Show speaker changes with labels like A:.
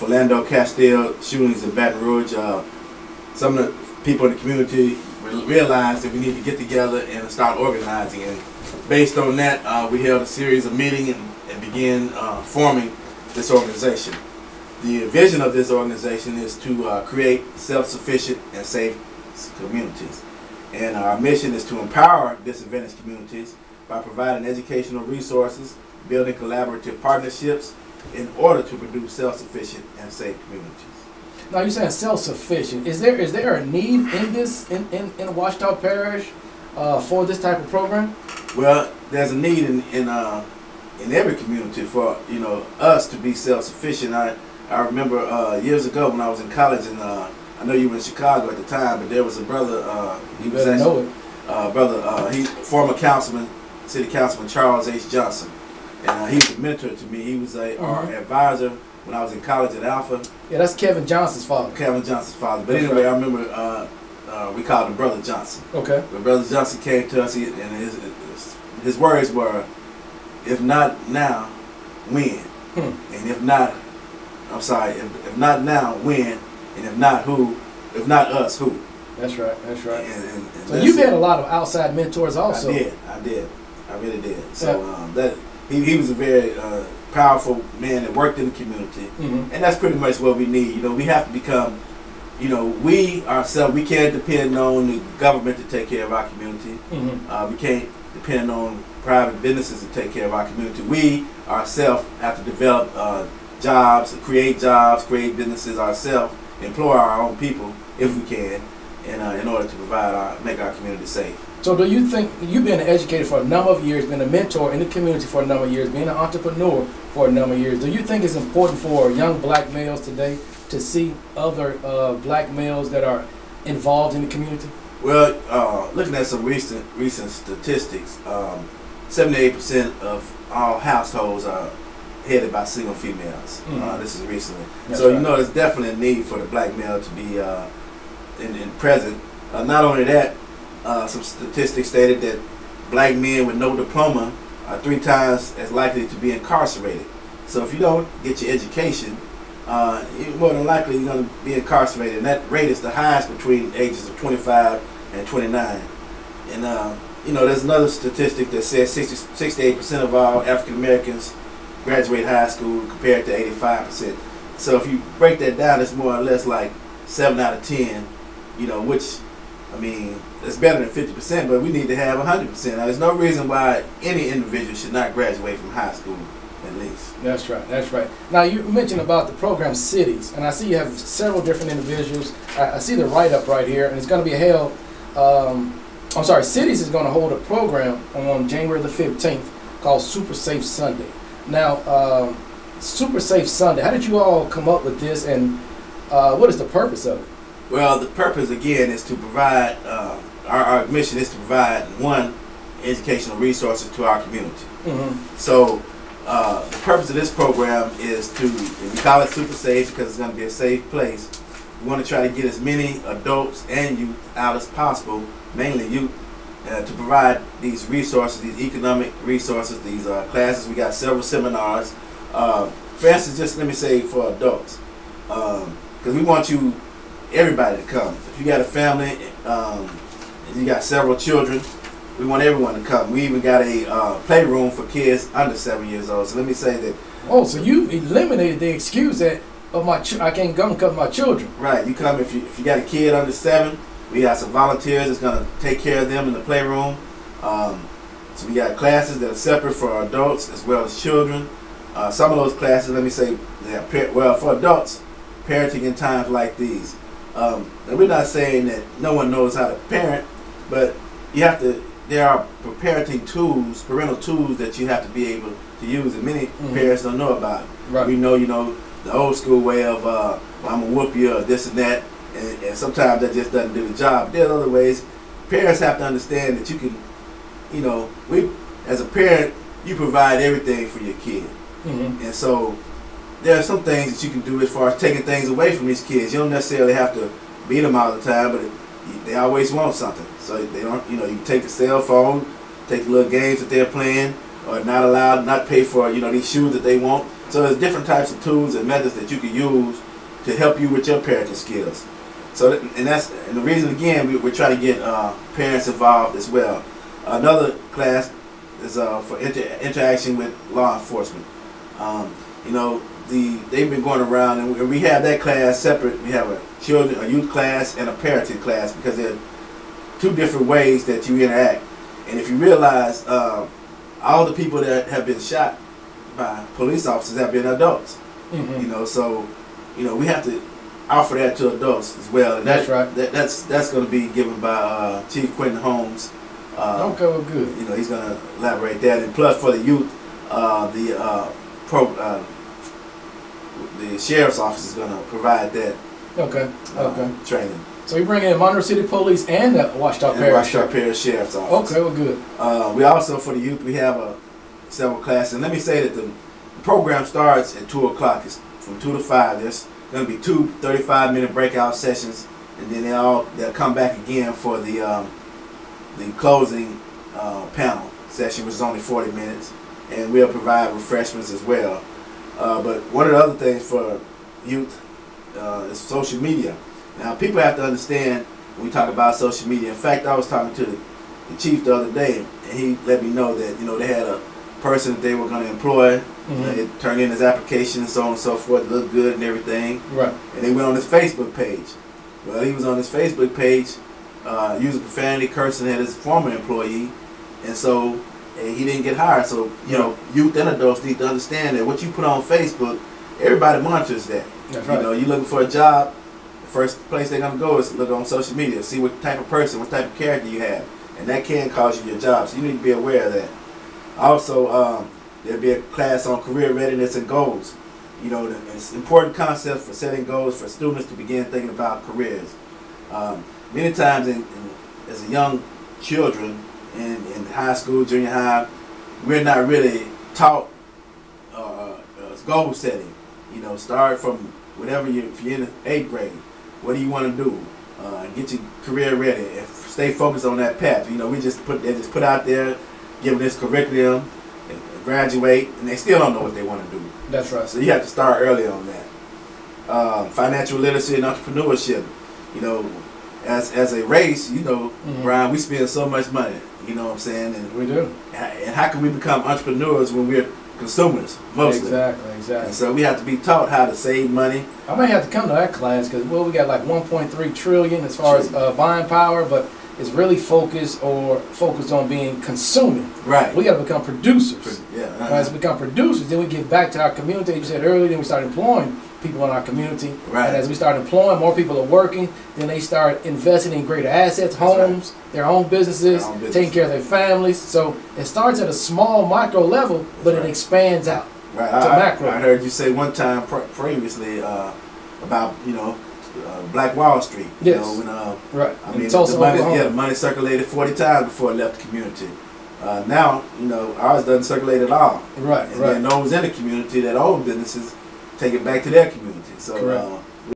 A: Philando Castile shootings in Baton Rouge, some of the people in the community realized that we need to get together and start organizing. And based on that, we held a series of meetings and began forming this organization. The vision of this organization is to create self-sufficient and safe communities. And our mission is to empower disadvantaged communities by providing educational resources, building collaborative partnerships in order to produce self-sufficient and safe communities.
B: Now you're saying self-sufficient. Is there a need in this in Ouachita Parish for this type of program?
A: Well, there's a need in every community for us to be self-sufficient. I remember years ago when I was in college, and I know you were in Chicago at the time, but there was a brother. He was actually he former city councilman Charles H. Johnson, and he was a mentor to me. He was our advisor when I was in college at Alpha.
B: Yeah, that's Kevin Johnson's father.
A: Kevin Johnson's father. But anyway, I remember we called him Brother Johnson.
B: Okay.
A: When Brother Johnson came to us, and his words were, "If not now, when? And if not, I'm sorry, if not now, when? And if not who? If not us, who?"
B: That's right. That's right.
A: And
B: so you've had a lot of outside mentors also.
A: I really did. So that he was a very powerful man that worked in the community, and that's pretty much what we need. We have to become, we ourselves. We can't depend on the government to take care of our community. We can't depend on private businesses to take care of our community. We ourselves have to develop jobs, create businesses ourselves, employ our own people if we can, and in order to make our community safe.
B: So do you think, you've been an educator for a number of years, been a mentor in the community for a number of years, being an entrepreneur for a number of years, do you think it's important for young black males today to see other black males that are involved in the community? Well,
A: looking at some recent statistics, 78% of all households are headed by single females. This is recently. That's so right. There's definitely a need for the black male to be in present. Not only that, some statistics stated that black men with no diploma are 3 times as likely to be incarcerated. So if you don't get your education, you're more than likely you're going to be incarcerated. And that rate is the highest between ages of 25 and 29. And there's another statistic that says 68% of all African Americans graduate high school compared to 85%. So if you break that down, it's more or less like 7 out of 10, which, I mean, it's better than 50%, but we need to have 100%. Now, there's no reason why any individual should not graduate from high school, at least. That's right,
B: that's right. Now, you mentioned about the program Cities, and I see you have several different individuals. I see the write-up right here, and it's going to be held, Cities is going to hold a program on January the 15th called Super Safe Sunday. Now, Super Safe Sunday, how did you all come up with this, and what is the purpose of it?
A: Well, the purpose, again, is to provide, our mission is to provide, one, educational resources to our community. So, the purpose of this program is we call it Super Safe because it's going to be a safe place. We want to try to get as many adults and youth out as possible, mainly youth, to provide these resources, these economic resources, these classes. We got several seminars. For instance, just let me say for adults, because we want everybody to come. If you got a family and you got several children, we want everyone to come. We even got a playroom for kids under 7 years old. So let me say that.
B: Oh, so you've eliminated the excuse that I can't come because of my children.
A: Right. You come if you got a kid under 7. We got some volunteers that's going to take care of them in the playroom. So we got classes that are separate for adults as well as children. Some of those classes, let me say, for adults, parenting in times like these. And we're not saying that no one knows how to parent, but there are parenting tools, parental tools that you have to be able to use, and many parents don't know about.
B: Right.
A: We know, the old school way of, I'm going to whoop you or this and that, and sometimes that just doesn't do the job. There's other ways. Parents have to understand that you can, as a parent, you provide everything for your kid. And so there are some things that you can do as far as taking things away from these kids. You don't necessarily have to beat them all the time, but they always want something. So they don't, you can take the cell phone, take the little games that they're playing, or not pay for, these shoes that they want. So there's different types of tools and methods that you can use to help you with your parenting skills. So and the reason again we're trying to get parents involved as well. Another class is for interaction with law enforcement. You know, they've been going around, and we have that class separate. We have a youth class and a parenting class because they're two different ways that you interact. And if you realize, all the people that have been shot by police officers have been adults. You know, so we have to offer that to adults as well. And
B: that's right.
A: That's going to be given by Chief Quentin Holmes.
B: Okay, well, good.
A: You know, he's going to elaborate that. And plus, for the youth, the sheriff's office is going to provide that. Okay. Training.
B: So you bring in Monroe City Police and the Ouachita Parish
A: Sheriff's Office.
B: Okay, well, good.
A: We also, for the youth, we have several classes. And let me say that the program starts at 2 o'clock. It's from 2 to 5. There's going to be 2 35-minute breakout sessions, and then they'll come back again for the closing panel session, which is only 40 minutes, and we'll provide refreshments as well. But one of the other things for youth is social media. Now, people have to understand when we talk about social media. In fact, I was talking to the chief the other day, and he let me know that they had a person that they were going to employ. They turned in his application and so on and so forth. It looked good and everything.
B: Right.
A: And they went on his Facebook page. Well, he was on his Facebook page using profanity, cursing at his former employee, and so he didn't get hired. So youth and adults need to understand that what you put on Facebook, everybody monitors that.
B: That's right.
A: You're looking for a job. The first place they're gonna go is look on social media, see what type of person, what type of character you have, and that can cost you your job. So you need to be aware of that. Also, there'll be a class on career readiness and goals. It's important concepts for setting goals for students to begin thinking about careers. Many times, as a young children in high school, junior high, we're not really taught goal setting. Start from whatever if you're in the 8th grade, what do you want to do? Get your career ready and stay focused on that path. They just put out there, give them this curriculum, and graduate, and they still don't know what they want to do.
B: That's right.
A: So you have to start early on that. Financial literacy and entrepreneurship. As a race, Brian, we spend so much money. You know what I'm saying? And
B: we do.
A: And how can we become entrepreneurs when we're consumers mostly?
B: Exactly.
A: And so we have to be taught how to save money.
B: I may have to come to that class because we got like 1.3 trillion as far as buying power, but it's really focused on being consuming.
A: Right.
B: We got to become producers.
A: Yeah.
B: As we become producers, then we give back to our community. You said earlier, then we start employing people in our community.
A: Right.
B: And as we start employing, more people are working. Then they start investing in greater assets, homes, their own businesses, taking care of their families. So it starts at a small micro level, but it expands out to macro.
A: I heard you say one time previously about Black Wall Street.
B: Yes.
A: Right. I mean, the money circulated 40 times before it left the community. Now, ours doesn't circulate at all.
B: Right.
A: And then those in the community that own businesses take it back to their community. So